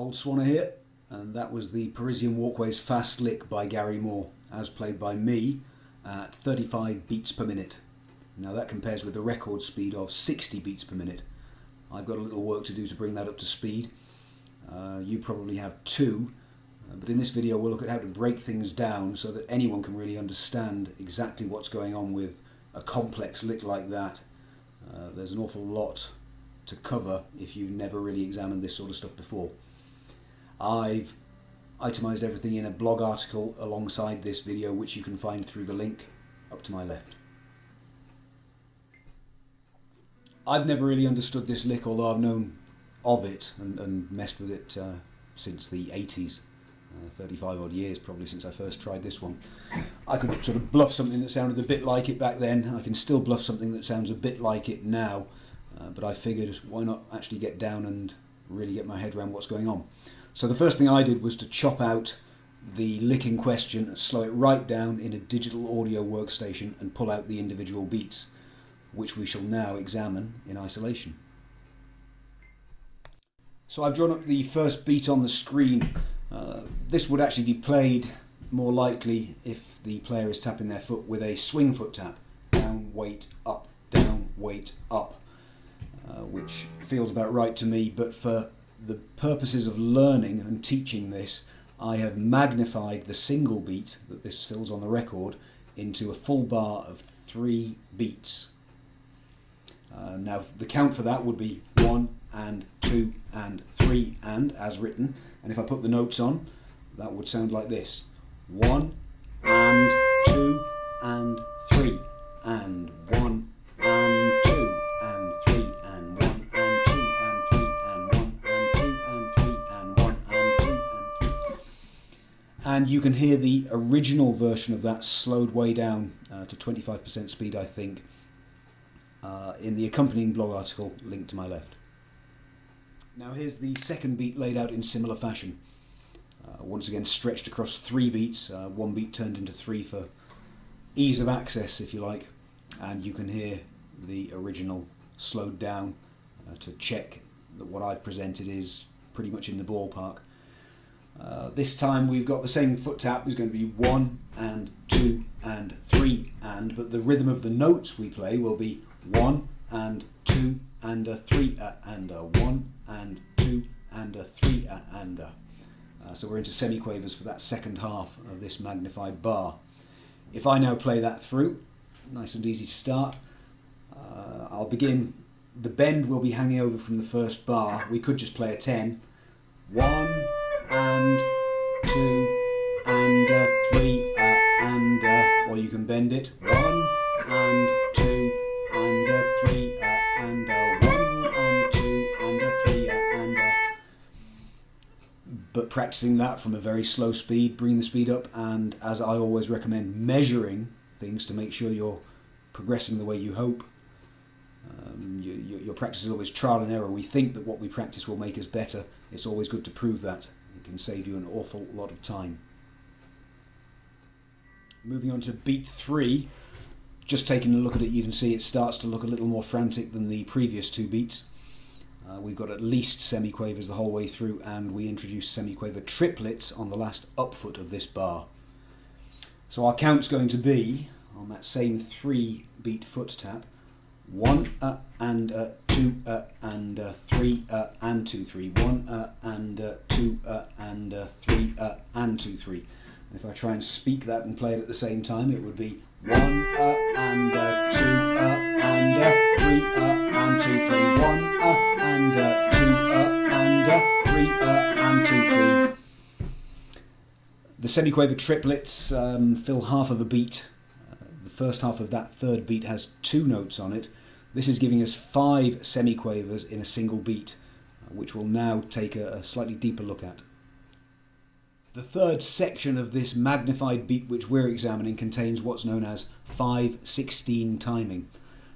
Old Swanner here, and that was the Parisienne Walkways Fast Lick by Gary Moore, as played by me at 35 beats per minute. Now that compares with the record speed of 60 beats per minute. I've got a little work to do to bring that up to speed. You probably have too, but in this video we'll look at how to break things down so that anyone can really understand exactly what's going on with a complex lick like that. There's an awful lot to cover if you've never really examined this sort of stuff before. I've itemised everything in a blog article alongside this video, which you can find through the link up to my left. I've never really understood this lick, although I've known of it and messed with it since the 80s. 35 odd years probably since I first tried this one. I could sort of bluff something that sounded a bit like it back then. I can still bluff something that sounds a bit like it now, but I figured why not actually get down and really get my head around what's going on. So the first thing I did was to chop out the lick in question, slow it right down in a digital audio workstation and pull out the individual beats, which we shall now examine in isolation. So I've drawn up the first beat on the screen. This would actually be played more likely if the player is tapping their foot with a swing foot tap. Down, weight, up, which feels about right to me, but for the purposes of learning and teaching this, I have magnified the single beat that this fills on the record into a full bar of 3 beats. Now the count for that would be 1 and 2 and 3 and as written, and if I put the notes on, that would sound like this: 1 and 2 and 3 and 1 and 2 and 3 and 1 and 2 and 3 and 1 and 2 and 3 and 1 and 2 and 3. And you can hear the original version of that slowed way down to 25% speed, I think, in the accompanying blog article linked to my left. Now here's the second beat laid out in similar fashion. Once again stretched across 3 beats, 1 beat turned into 3 for ease of access, if you like, and you can hear the original slowed down to check that what I've presented is pretty much in the ballpark. This time we've got the same foot tap. There's going to be 1 and 2 and 3 and, but the rhythm of the notes we play will be 1 and 2 and a 3 and a 1 and 2 and a 3 and a. So we're into semiquavers for that second half of this magnified bar. If I now play that through, nice and easy to start, I'll begin. The bend will be hanging over from the first bar. We could just play a 10. 1 and 2 and a 3 and a, or you can bend it. 1 and 2 and a 3 and a 1 and 2 and a 3 and a. But practicing that from a very slow speed, bringing the speed up, and as I always recommend, measuring things to make sure you're progressing the way you hope. Your practice is always trial and error. We think that what we practice will make us better. It's always good to prove that. It can save you an awful lot of time. Moving on to beat 3. Just taking a look at it, you can see it starts to look a little more frantic than the previous 2 beats. We've got at least semiquavers the whole way through, and we introduce semiquaver triplets on the last up foot of this bar. So our count's going to be, on that same 3 beat foot tap, 1 and 2 and 3 and 2 3, 1 and 2 and 3 and 2 3. And if I try and speak that and play it at the same time, it would be 1 and 2 and 3 and 2 3, 1 and 2 and 3 and 2 3. The semiquaver triplets fill half of a beat. The first half of that third beat has 2 notes on it. This is giving us 5 semiquavers in a single beat, which we'll now take a slightly deeper look at. The third section of this magnified beat which we're examining contains what's known as 5/16 timing.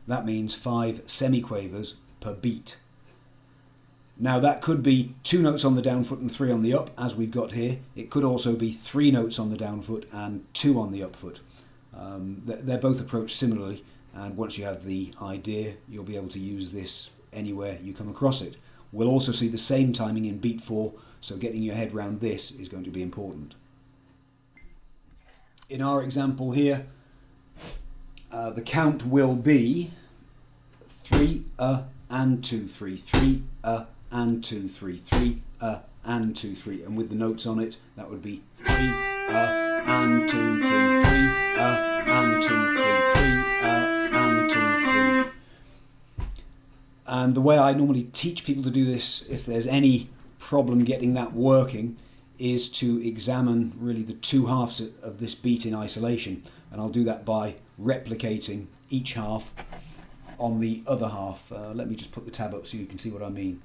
That means 5 semiquavers per beat. Now that could be 2 notes on the down foot and 3 on the up, as we've got here. It could also be 3 notes on the down foot and 2 on the up foot. They're both approached similarly, and once you have the idea, you'll be able to use this anywhere you come across it. We'll also see the same timing in beat 4, So getting your head around this is going to be important. In our example here, the count will be 3 and 2 3, 3 and 2 3, 3 and 2 3, and with the notes on it, that would be 3 and 2 3, 3 and 2 3, 3 and 2 3. And the way I normally teach people to do this, if there's any problem getting that working, is to examine really the two halves of this beat in isolation, and I'll do that by replicating each half on the other half. Let me just put the tab up so you can see what I mean.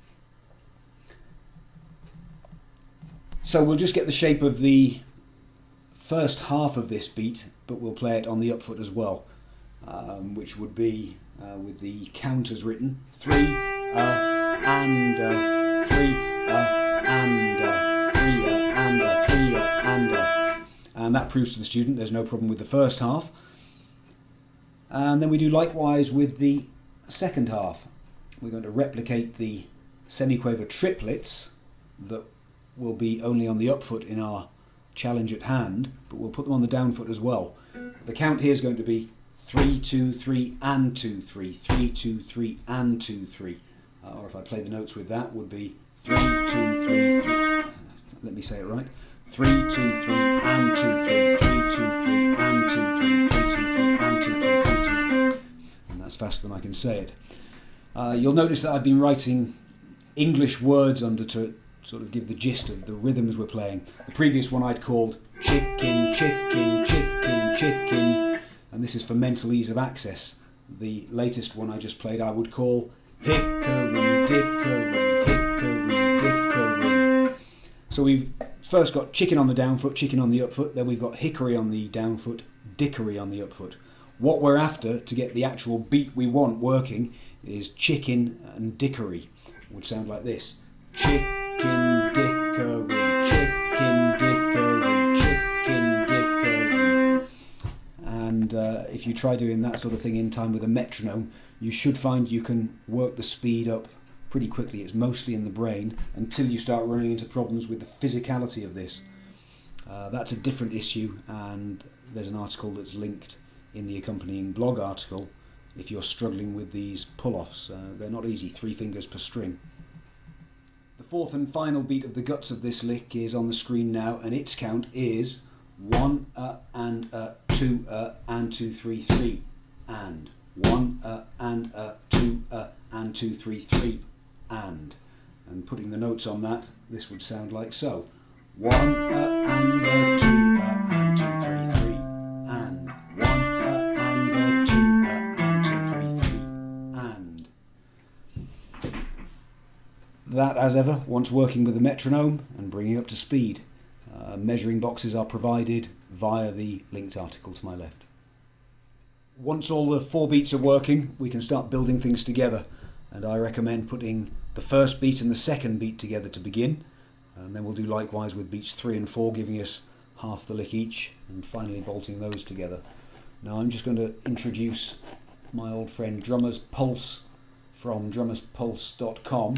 So we'll just get the shape of the first half of this beat, but we'll play it on the up foot as well, which would be with the counters written 3 and 3 and 3 and 3 and that proves to the student there's no problem with the first half. And then we do likewise with the second half. We're going to replicate the semiquaver triplets that will be only on the up foot in our challenge at hand, but we'll put them on the down foot as well. The count here is going to be 3 2 3 and 2 3, 3 2 3 and 2 3, or if I play the notes with that, would be 3 2 3 3. Let me say it right. 3 2 3 and 2 3, 3 2 3 and 2 3, 3 2 3 and 2 3, 3 2 3. And that's faster than I can say it. You'll notice that I've been writing English words under to sort of give the gist of the rhythms we're playing. The previous one I'd called chicken, chicken, chicken, chicken, and this is for mental ease of access. The latest one I just played I would call hickory, dickory, hickory, dickory. So we've first got chicken on the down foot, chicken on the up foot, then we've got hickory on the down foot, dickory on the up foot. What we're after to get the actual beat we want working is chicken and dickory. It would sound like this. Chicken, dickory, chicken, dickory, chicken, dickory. And if you try doing that sort of thing in time with a metronome, you should find you can work the speed up pretty quickly. It's mostly in the brain until you start running into problems with the physicality of this. That's a different issue, and there's an article that's linked in the accompanying blog article if you're struggling with these pull-offs. They're not easy, 3 fingers per string. The fourth and final beat of the guts of this lick is on the screen now, and its count is 1 and 2 and 2 3 3 and 1 and 2 and 2 3 3 and putting the notes on that, this would sound like so: 1 and 2 and 2 3 3 and 1 and 2 and 2 3 3 and. That, as ever, once working with the metronome and bringing up to speed. Measuring boxes are provided via the linked article to my left. Once all the 4 beats are working, we can start building things together, and I recommend putting the first beat and the second beat together to begin, and then we'll do likewise with beats 3 and 4, giving us half the lick each, and finally bolting those together. Now I'm just going to introduce my old friend Drummer's Pulse from drummerspulse.com.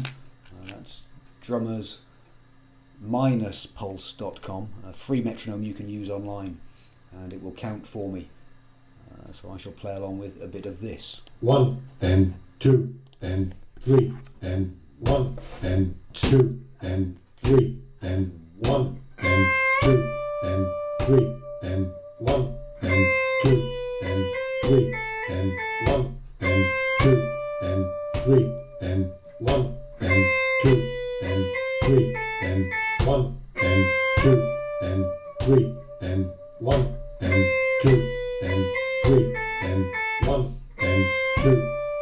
That's drummers-pulse.com, a free metronome you can use online, and it will count for me. So I shall play along with a bit of this. 1 and 2 and 3 and 1 and 2 and 3 and 1 and 2 and 3 and 1 and 2 and 3 and 1 and 2 and 3 and 1 and 2 and 3 and 1 and 2 and 3 and 1 and 2 and 3 and 1 and 2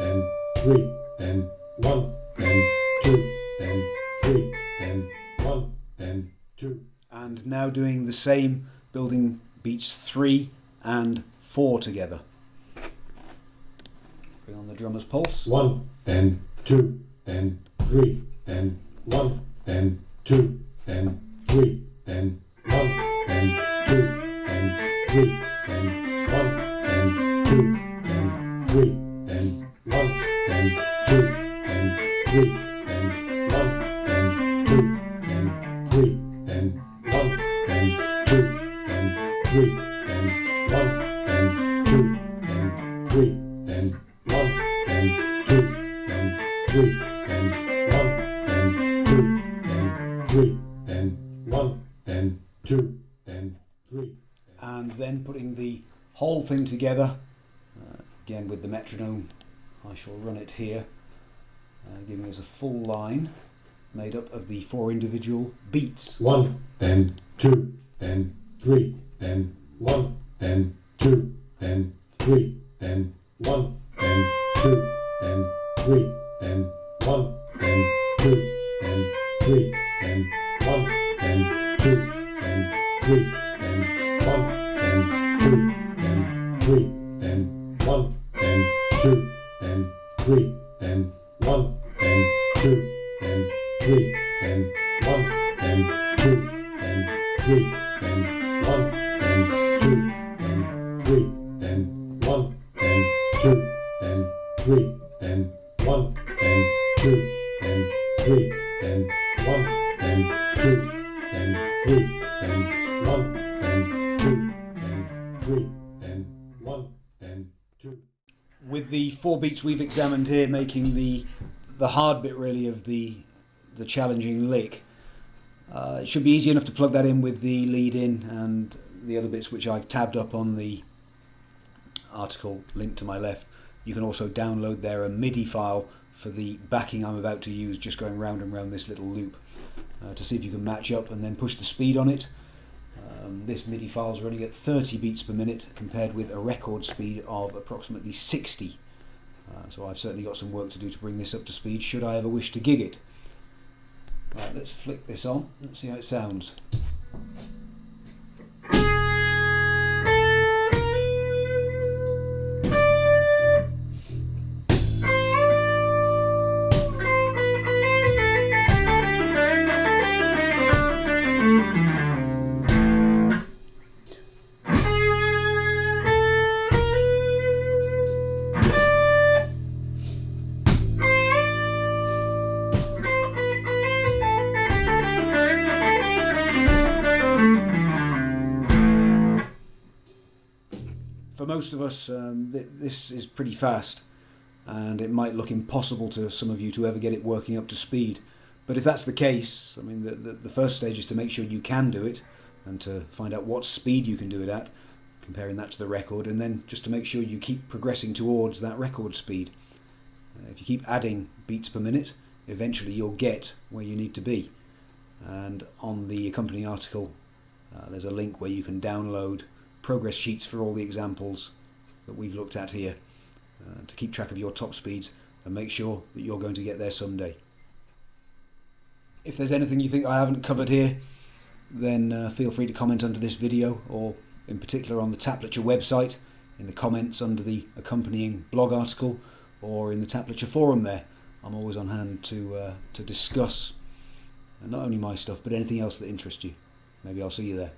and 3 and 1 and 2 and 3 and 1 and 2. And now doing the same, building beats 3 and 4 together. Bring on the Drummer's Pulse. 1 and 2 and 3 and 1 and 2 and 3 and 1 and 2 and 3 and 1 and 2 and 3 and 1 and 2 and 3 and 1 and 2 and 3 and 1 and 2 and 3 and 1 and 2 and 3 and 1 and 2 and 3. And then putting the whole thing together, again with the metronome. I shall run it here, giving us a full line made up of the 4 individual beats. 1 and 2 and 3 and 1 and 2 and 3 and 1 and 2 and 3 and 1 and 2 and 3 and 1 and 2 and 3 and 1 and 2 and 3 and 1 and 2 and 3 and 1 and 2 and 3 and 1 and 2 and 3 and 1 and 2 and 3 and 1 and 2 and 3 and 1 and 2 and 3 and 1 and 2 and 3 and 1 and 2 and 3 and 1 and 2. With the 4 beats we've examined here, making the hard bit really of the challenging lick, it should be easy enough to plug that in with the lead in and the other bits which I've tabbed up on the article linked to my left. You can also download there a MIDI file for the backing I'm about to use, just going round and round this little loop, to see if you can match up and then push the speed on it. This MIDI file is running at 30 beats per minute compared with a record speed of approximately 60. So I've certainly got some work to do to bring this up to speed should I ever wish to gig it. Right, let's flick this on, let's see how it sounds. For most of us, this is pretty fast, and it might look impossible to some of you to ever get it working up to speed. But if that's the case, I mean, the first stage is to make sure you can do it, and to find out what speed you can do it at, comparing that to the record, and then just to make sure you keep progressing towards that record speed. If you keep adding beats per minute, eventually you'll get where you need to be. And on the accompanying article, there's a link where you can download progress sheets for all the examples that we've looked at here, to keep track of your top speeds and make sure that you're going to get there someday. If there's anything you think I haven't covered here, then feel free to comment under this video, or in particular on the Taplature website, in the comments under the accompanying blog article, or in the Taplature forum there. I'm always on hand to discuss not only my stuff but anything else that interests you. Maybe I'll see you there.